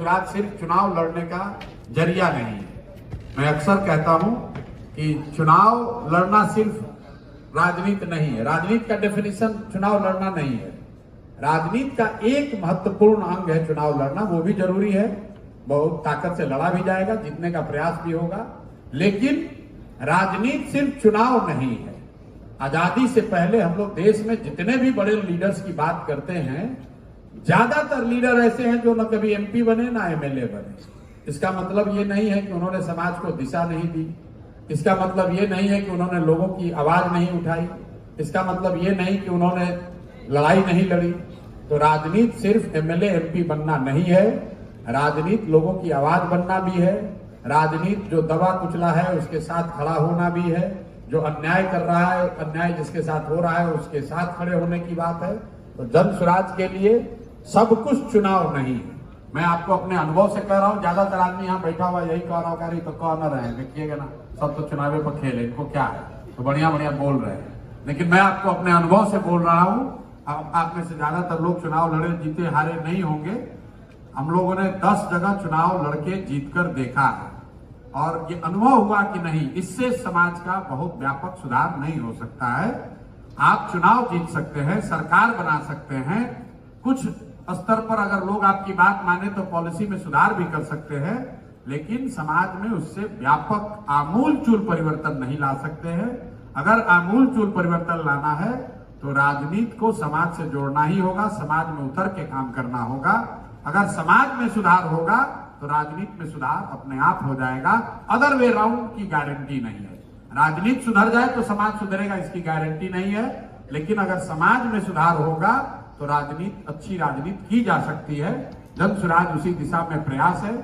जनसुराज सिर्फ चुनाव लड़ने का जरिया नहीं है। मैं अक्सर कहता हूं कि चुनाव लड़ना सिर्फ राजनीति नहीं है। राजनीति का डेफिनेशन चुनाव लड़ना नहीं है। राजनीति का एक महत्वपूर्ण अंग है चुनाव लड़ना, वो भी जरूरी है, बहुत ताकत से लड़ा भी जाएगा, जीतने का प्रयास भी होगा, लेकिन राजनीति सिर्फ चुनाव नहीं है। आजादी से पहले हम लोग देश में जितने भी बड़े लीडर्स की बात करते हैं, ज्यादातर लीडर ऐसे हैं जो न कभी एमपी बने ना एमएलए बने। इसका मतलब ये नहीं है कि उन्होंने समाज को दिशा नहीं दी, इसका मतलब ये नहीं है कि उन्होंने लोगों की आवाज नहीं उठाई, इसका मतलब ये नहीं कि उन्होंने लड़ाई नहीं लड़ी। तो राजनीति सिर्फ एमएलए एमपी बनना नहीं है, राजनीति लोगों की आवाज बनना भी है। राजनीति जो दबा कुचला है उसके साथ खड़ा होना भी है, जो अन्याय कर रहा है, अन्याय जिसके साथ हो रहा है उसके साथ खड़े होने की बात है। तो जनसुराज के लिए सब कुछ चुनाव नहीं है। मैं आपको अपने अनुभव से कह रहा हूं, ज्यादातर आदमी यहाँ बैठा हुआ यही कह रहा होगा, तो कह न रहे, देखिएगा ना, सब तो चुनावे पर खेले, इनको क्या है, तो बढ़िया बढ़िया बोल रहे हैं। लेकिन मैं आपको अपने अनुभव से बोल रहा हूं, आप में से ज्यादातर लोग चुनाव लड़े जीते हारे नहीं होंगे। हम लोगों ने 10 जगह चुनाव लड़के जीतकर देखा है और ये अनुभव हुआ कि नहीं, इससे समाज का बहुत व्यापक सुधार नहीं हो सकता है। आप चुनाव जीत सकते हैं, सरकार बना सकते हैं, कुछ स्तर पर अगर लोग आपकी बात माने तो पॉलिसी में सुधार भी कर सकते हैं, लेकिन समाज में उससे व्यापक आमूलचूल परिवर्तन नहीं ला सकते हैं। अगर आमूलचूल परिवर्तन लाना है तो राजनीति को समाज से जोड़ना ही होगा, समाज में उतर के काम करना होगा। अगर समाज में सुधार होगा तो राजनीति में सुधार अपने आप हो जाएगा। अदर वे राउंड की गारंटी नहीं है। राजनीति सुधर जाए तो समाज सुधरेगा, इसकी गारंटी नहीं है, लेकिन अगर समाज में सुधार होगा तो राजनीति, अच्छी राजनीति की जा सकती है। जनसुराज उसी दिशा में प्रयास है।